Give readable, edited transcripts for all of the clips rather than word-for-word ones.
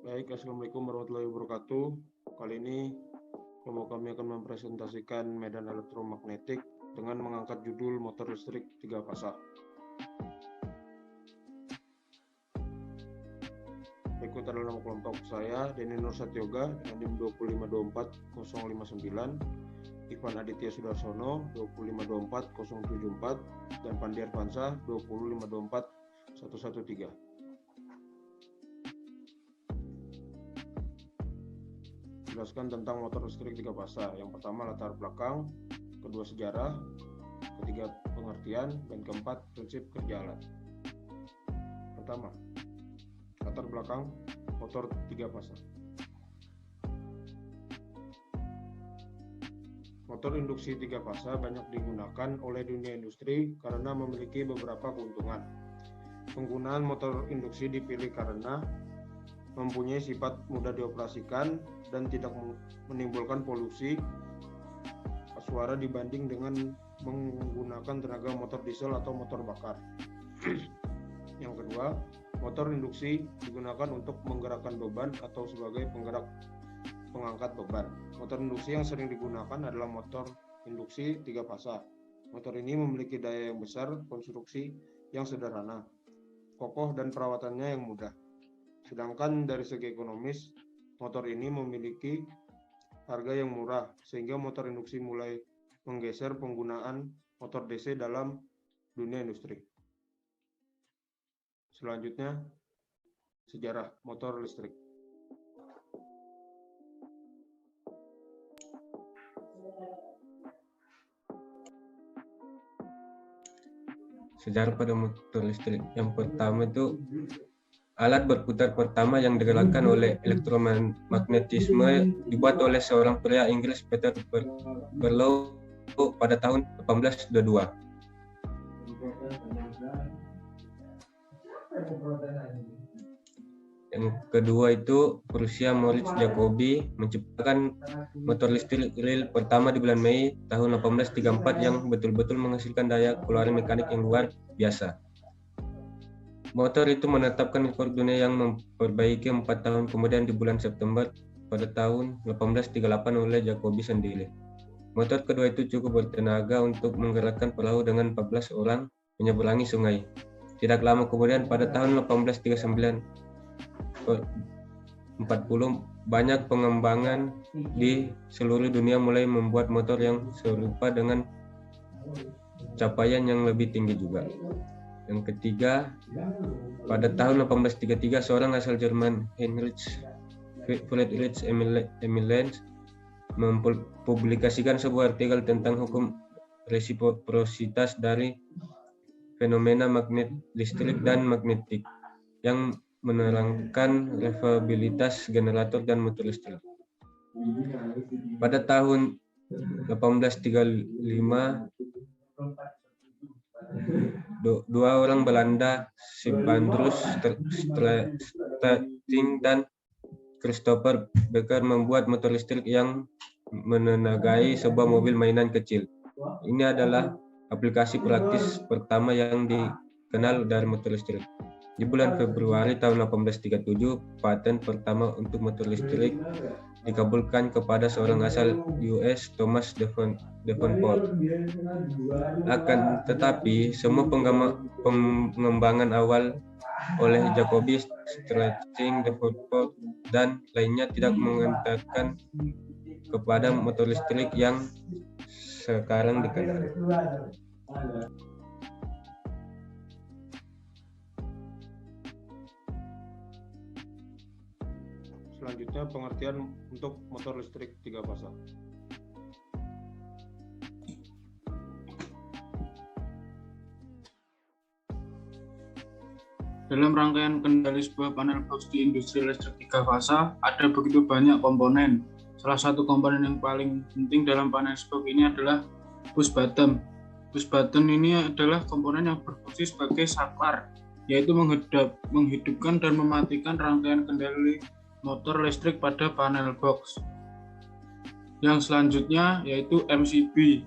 Baik, Assalamualaikum warahmatullahi wabarakatuh. Kali ini kelompok kami akan mempresentasikan medan elektromagnetik dengan mengangkat judul motor listrik 3 fasa. Berikut adalah nama kelompok saya, Denny Nur Satyoga dengan NIM 2524059, Ivan Aditya Sudarsono 2524074, dan Pandiar Fansa 2524113. Jelaskan tentang motor listrik 3 fasa. Yang pertama latar belakang, kedua sejarah, ketiga pengertian, dan keempat prinsip kerja alat. Pertama, latar belakang motor 3 fasa. Motor induksi 3 fasa banyak digunakan oleh dunia industri karena memiliki beberapa keuntungan. Penggunaan motor induksi dipilih karena mempunyai sifat mudah dioperasikan dan tidak menimbulkan polusi suara dibanding dengan menggunakan tenaga motor diesel atau motor bakar. Yang kedua, motor induksi digunakan untuk menggerakkan beban atau sebagai penggerak pengangkat beban. Motor induksi yang sering digunakan adalah motor induksi 3 fasa. Motor ini memiliki daya yang besar, konstruksi yang sederhana, kokoh, dan perawatannya yang mudah. Sedangkan dari segi ekonomis, motor ini memiliki harga yang murah, sehingga motor induksi mulai menggeser penggunaan motor DC dalam dunia industri. Selanjutnya, sejarah motor listrik. Sejarah pada motor listrik. Yang pertama itu alat berputar pertama yang digerakkan oleh elektromagnetisme dibuat oleh seorang pria Inggris, Peter Barlow, pada tahun 1822. Yang kedua itu Prusia Moritz Jacobi menciptakan motor listrik rel pertama di bulan Mei tahun 1834 yang betul-betul menghasilkan daya keluaran mekanik yang luar biasa. Motor itu menetapkan rekor dunia yang memperbaiki 4 tahun kemudian di bulan September pada tahun 1838 oleh Jacobi sendiri. Motor kedua itu cukup bertenaga untuk menggerakkan perahu dengan 14 orang menyeberangi sungai. Tidak lama kemudian pada tahun 1839-40 banyak pengembangan di seluruh dunia mulai membuat motor yang serupa dengan capaian yang lebih tinggi juga. Yang ketiga, pada tahun 1833 seorang asal Jerman, Heinrich Friedrich Emil mempublikasikan sebuah artikel tentang hukum resiprositas dari fenomena magnet listrik dan magnetik yang menerangkan reliabilitas generator dan motor listrik. Pada tahun 1835 dua orang Belanda, Sibandrus Stating dan Christopher Becker membuat motor listrik yang menenagai sebuah mobil mainan kecil. Ini adalah aplikasi praktis pertama yang dikenal dari motor listrik. Di bulan Februari tahun 1837, paten pertama untuk motor listrik dikabulkan kepada seorang asal US, Thomas Davenport. Akan tetapi, semua pengembangan awal oleh Jacobi, Stretching, Davenport, dan lainnya tidak mengantarkan kepada motor listrik yang sekarang dikenal. Selanjutnya, pengertian untuk motor listrik 3 fasa. Dalam rangkaian kendali sebuah panel box di industri listrik 3 fasa, ada begitu banyak komponen. Salah satu komponen yang paling penting dalam panel box ini adalah push button. Push button ini adalah komponen yang berfungsi sebagai saklar, yaitu menghidupkan dan mematikan rangkaian kendali motor listrik pada panel box. Yang selanjutnya yaitu MCB.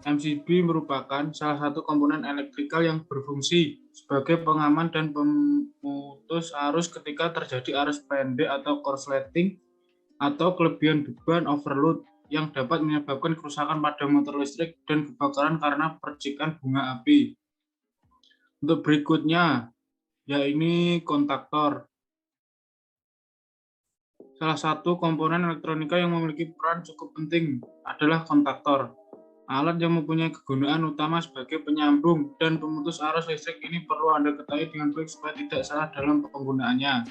MCB merupakan salah satu komponen elektrikal yang berfungsi sebagai pengaman dan pemutus arus ketika terjadi arus pendek atau korsleting atau kelebihan beban overload yang dapat menyebabkan kerusakan pada motor listrik dan kebakaran karena percikan bunga api. Untuk berikutnya, yaitu kontaktor. Salah satu komponen elektronika yang memiliki peran cukup penting adalah kontaktor. Alat yang mempunyai kegunaan utama sebagai penyambung dan pemutus arus listrik ini perlu Anda ketahui dengan baik supaya tidak salah dalam penggunaannya.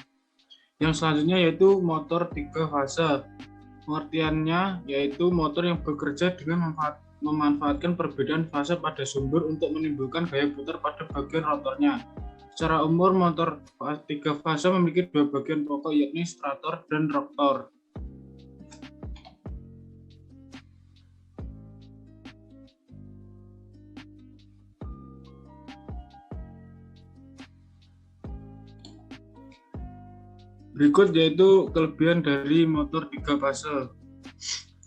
Yang selanjutnya yaitu motor 3 fase. Pengertiannya yaitu motor yang bekerja dengan memanfaatkan perbedaan fase pada sumber untuk menimbulkan gaya putar pada bagian rotornya. Secara umum, motor 3 fase memiliki 2 bagian pokok yakni stator dan rotor. Berikut yaitu kelebihan dari motor 3 fase.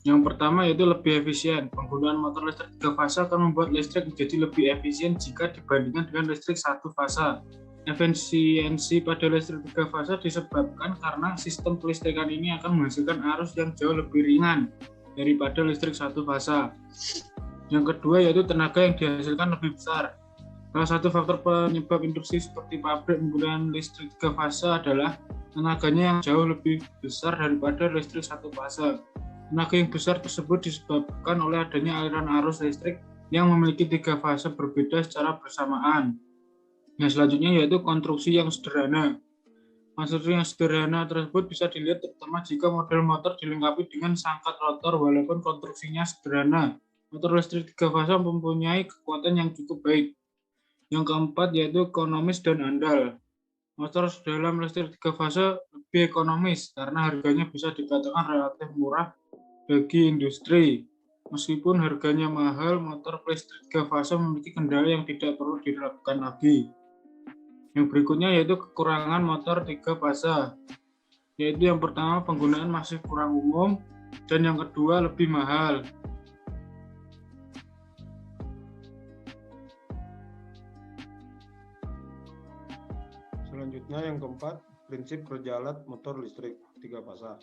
Yang pertama yaitu lebih efisien. Penggunaan motor listrik 3 fase akan membuat listrik menjadi lebih efisien jika dibandingkan dengan listrik 1 fase. Efisiensi pada listrik 3 fase disebabkan karena sistem kelistrikan ini akan menghasilkan arus yang jauh lebih ringan daripada listrik 1 fase. Yang kedua yaitu tenaga yang dihasilkan lebih besar. Salah satu faktor penyebab induksi seperti pabrik menggunakan listrik 3 fase adalah tenaganya yang jauh lebih besar daripada listrik 1 fase. Tenaga yang besar tersebut disebabkan oleh adanya aliran arus listrik yang memiliki 3 fase berbeda secara bersamaan. Yang selanjutnya yaitu konstruksi yang sederhana. Konstruksi yang sederhana tersebut bisa dilihat terutama jika model motor dilengkapi dengan sangkat rotor walaupun konstruksinya sederhana. Motor listrik 3 fase mempunyai kekuatan yang cukup baik. Yang keempat yaitu ekonomis dan andal. Motor dalam listrik 3 fase lebih ekonomis karena harganya bisa dikatakan relatif murah bagi industri. Meskipun harganya mahal, motor listrik 3 fase memiliki kendala yang tidak perlu diragukan lagi. Yang berikutnya yaitu kekurangan motor 3 fase. Yaitu yang pertama penggunaan masih kurang umum dan yang kedua lebih mahal. Selanjutnya yang keempat, prinsip kerja alat motor listrik 3 fase.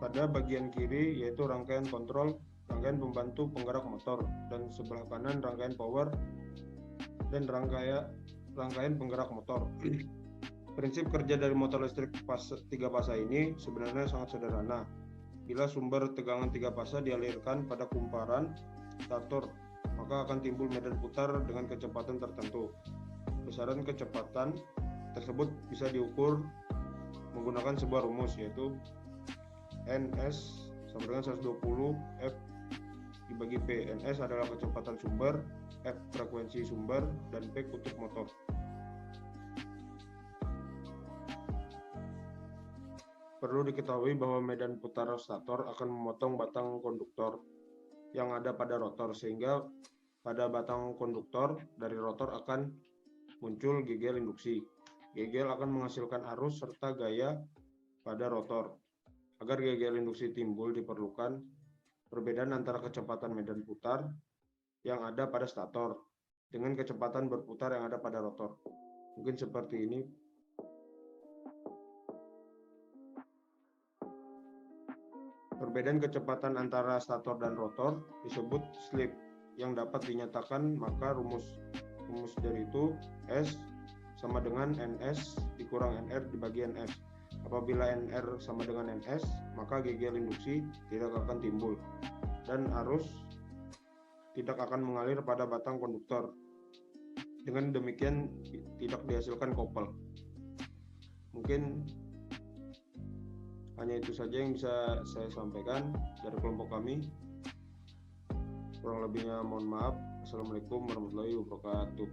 Pada bagian kiri yaitu rangkaian kontrol, rangkaian pembantu penggerak motor, dan sebelah kanan rangkaian power dan rangkaian penggerak motor. Prinsip kerja dari motor listrik 3 fase ini sebenarnya sangat sederhana. Bila sumber tegangan 3 fase dialirkan pada kumparan stator, maka akan timbul medan putar dengan kecepatan tertentu. Besaran kecepatan tersebut bisa diukur menggunakan sebuah rumus yaitu NS sama dengan 120 F dibagi P. NS adalah kecepatan sumber, F frekuensi sumber, dan P kutub motor. Perlu diketahui bahwa medan putar stator akan memotong batang konduktor yang ada pada rotor, sehingga pada batang konduktor dari rotor akan muncul gegel induksi. Gegel akan menghasilkan arus serta gaya pada rotor. Agar gegel induksi timbul diperlukan perbedaan antara kecepatan medan putar yang ada pada stator dengan kecepatan berputar yang ada pada rotor. Mungkin seperti ini. Perbedaan kecepatan antara stator dan rotor disebut slip yang dapat dinyatakan, maka rumus dari itu S sama dengan NS dikurang NR dibagi NS. Apabila NR sama dengan NS, maka gegel induksi tidak akan timbul dan arus tidak akan mengalir pada batang konduktor. Dengan demikian tidak dihasilkan kopel. Mungkin hanya itu saja yang bisa saya sampaikan dari kelompok kami. Kurang lebihnya mohon maaf. Assalamualaikum warahmatullahi wabarakatuh.